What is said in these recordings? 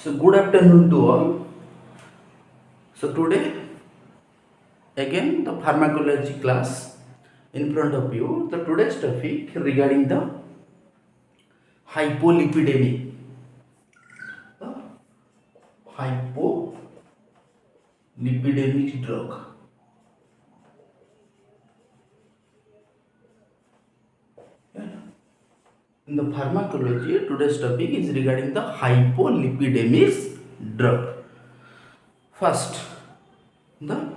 So good afternoon to all. So today again the pharmacology class in front of you. The today's topic regarding the hypolipidemic. The hypolipidemic drug. In the pharmacology, today's topic is regarding the hypolipidemics drug. First, the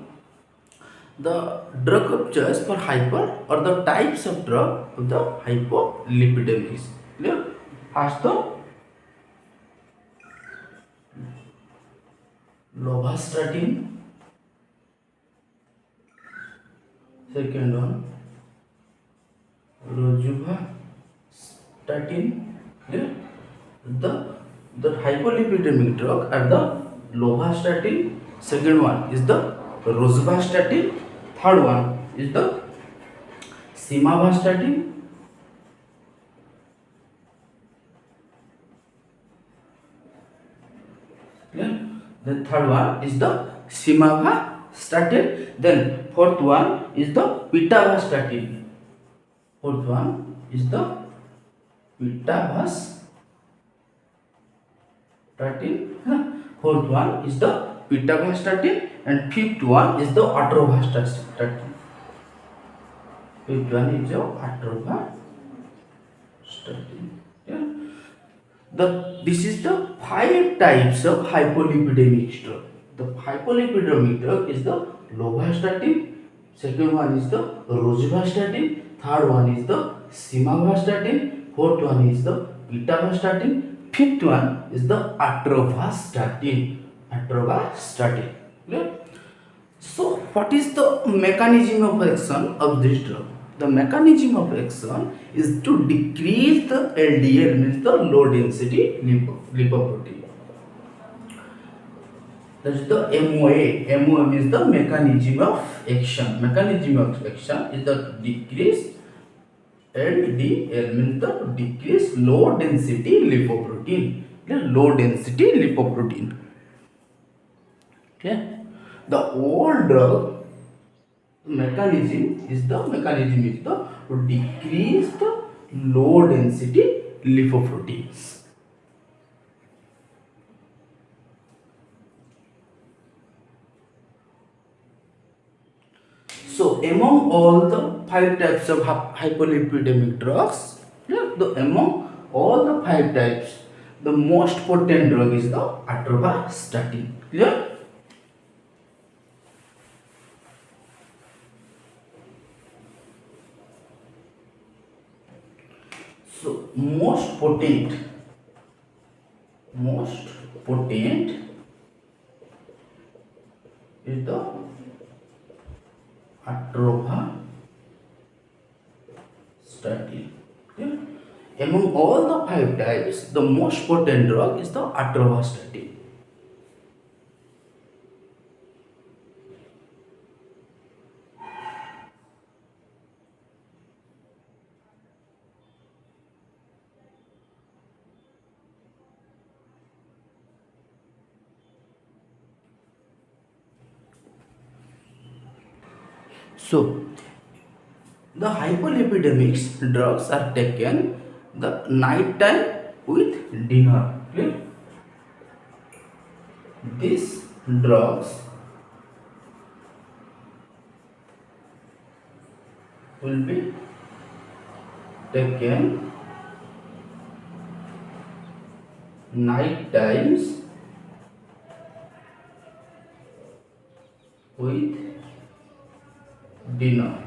drug of choice for hyper or the types of drug of the hypolipidemics. Clear? First, the lovastatin. Second one, rosuvastatin. Clear? The hypolipidemic drug are the lovastatin. Second one is the rosuvastatin. Third one is the simvastatin. Clear? The third one is the simvastatin. Then fourth one is the pitavastatin. Fourth one is the pitavastatin. Fourth one is the pitavastatin and fifth one is the atorvastatin. Fifth one is the atorvastatin. Yeah. This is the 5 types of hypolipidemic drug. The hypolipidemic drug is the lovastatin. Second one is the rosuvastatin. Third one is the simvastatin. Fourth one is the pitavastatin. Fifth one is the atorvastatin. Clear? So, what is the mechanism of action of this drug? The mechanism of action is to decrease the LDL, means the low density lipoprotein. That is the MOA. MOA means the mechanism of action. Mechanism of action is the decrease LDL, means the decrease low density lipoprotein. The low density lipoprotein. Okay. The whole drug mechanism is to decrease the low density lipoproteins. So among all the 5 types of hypolipidemic drugs, among all the 5 types, the most potent drug is the atorvastatin. Clear? So most potent is the atorvastatin. Okay? Among all the 5 types, the most potent drug is the atorvastatin. So, the hypolipidemics drugs are taken the night time with dinner. Clear? These drugs will be taken night times with dinner.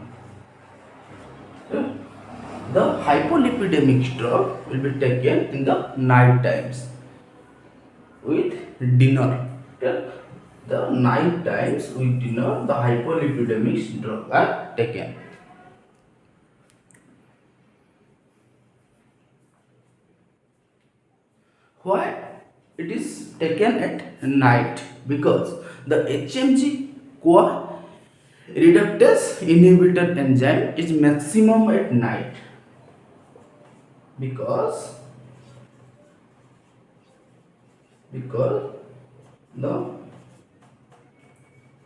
The hypolipidemic drug will be taken in the night times with dinner. The night times with dinner, the hypolipidemic drug are taken. Why it is taken at night? Because the HMG CoA reductase inhibitor enzyme is maximum at night, because because the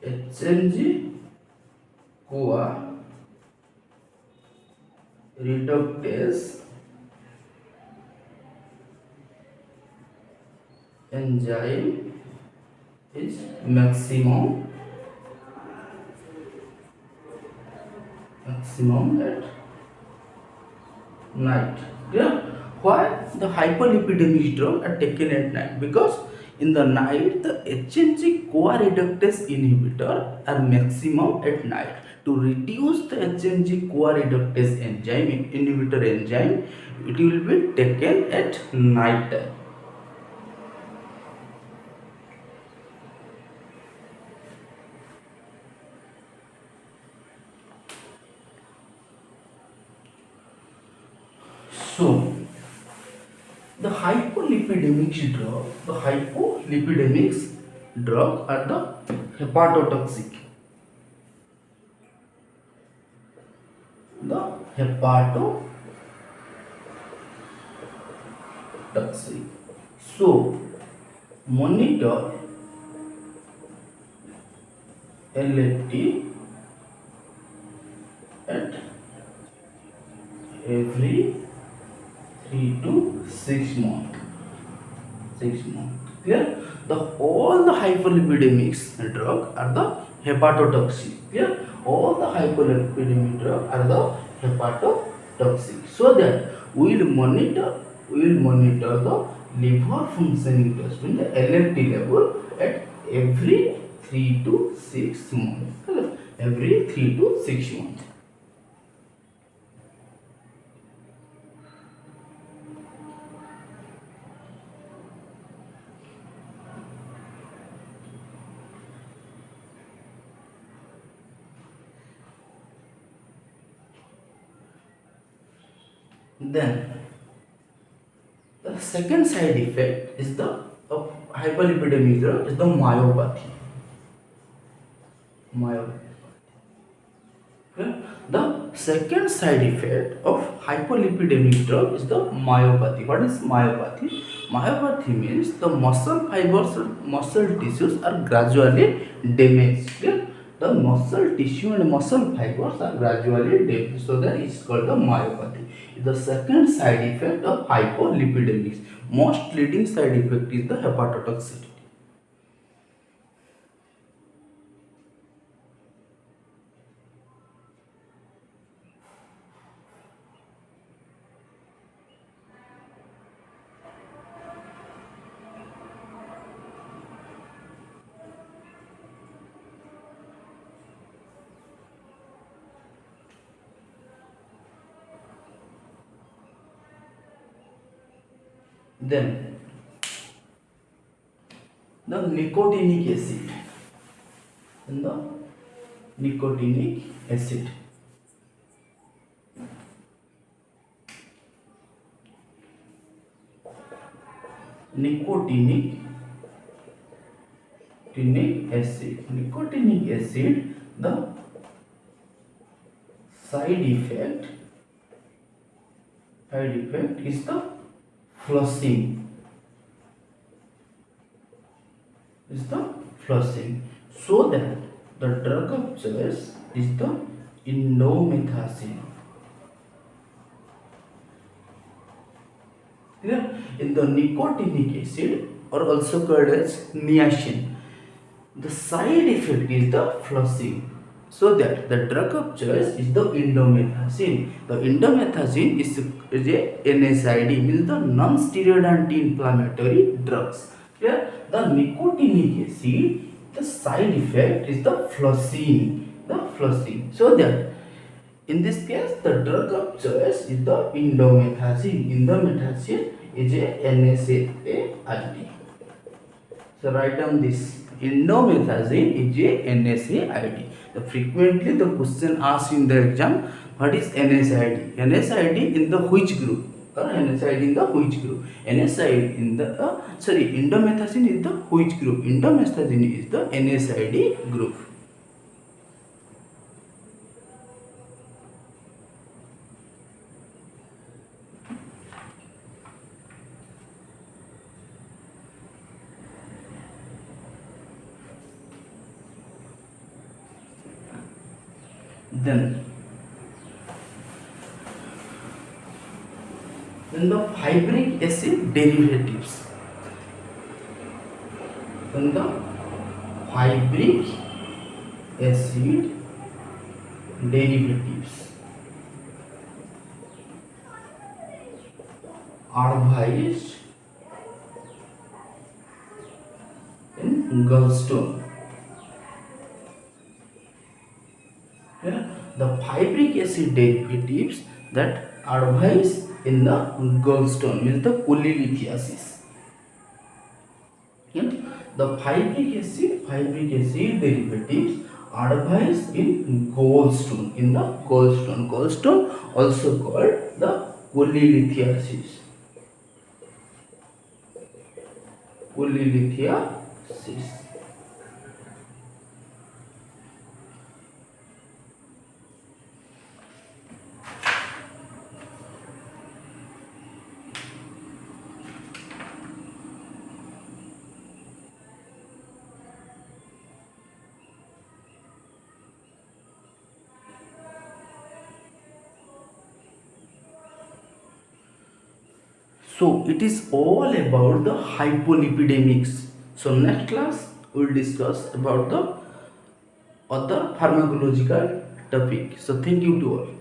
HMG CoA reductase enzyme is maximum at night. Yeah. Why the hypolipidemic drug are taken at night? Because in the night the HMG CoA reductase inhibitor are maximum at night. To reduce the HMG CoA reductase enzyme inhibitor enzyme, it will be taken at night time. So the hypolipidemics drug are the hepatotoxic. The hepatotoxic. So monitor LFT at every 3 to 6 months. 6 months. Clear? The all the hypolipidemics drug are the hepatotoxic. Clear? All the hypolipidemic drug are the hepatotoxic. So that we will monitor the liver functioning test in the LFT level at every 3 to 6 months. Clear? Every 3 to 6 months. Then the second side effect is the of hyperlipidemia drug is the myopathy. Myopathy. Okay? The second side effect of hypolipidemic drug is the myopathy. What is myopathy? Myopathy means the muscle fibers and muscle tissues are gradually damaged. Okay? The muscle tissue and muscle fibers are gradually damaged. So that is called the myopathy. The second side effect of hypolipidemics. Most leading side effect is the hepatotoxicity. Then the nicotinic acid. And the nicotinic acid. Nicotinic nicotinic acid, the side effect is the flushing so that the drug of choice is the indomethacin. Clear? In the nicotinic acid or also called as niacin, the side effect is the flushing. So that the drug of choice is the indomethacin. The indomethacin is a NSAID, means the non-steroid anti-inflammatory drugs. Clear? The nicotinic acid, the side effect is the flushing. So that in this case, the drug of choice is the indomethacin. Indomethacin is a NSAID. So write down this. Indomethacin is a NSAID. So frequently the question asked in the exam, what is NSAID? NSAID in the which group? Or NSAID in the which group? NSAID in the indomethacin is the which group? Indomethacin is the NSAID group. Then, then the fibric acid derivatives. Then the fibric acid derivatives are advised in gallstone. Yeah? The fibric acid derivatives that are advised in the gallstone means the cholelithiasis. Yeah? The fibric acid derivatives are advised in gallstone, gallstone also called the cholelithiasis. Cholelithiasis. So it is all about the hypolipidemics. So next class we will discuss about the other pharmacological topic. So thank you to all.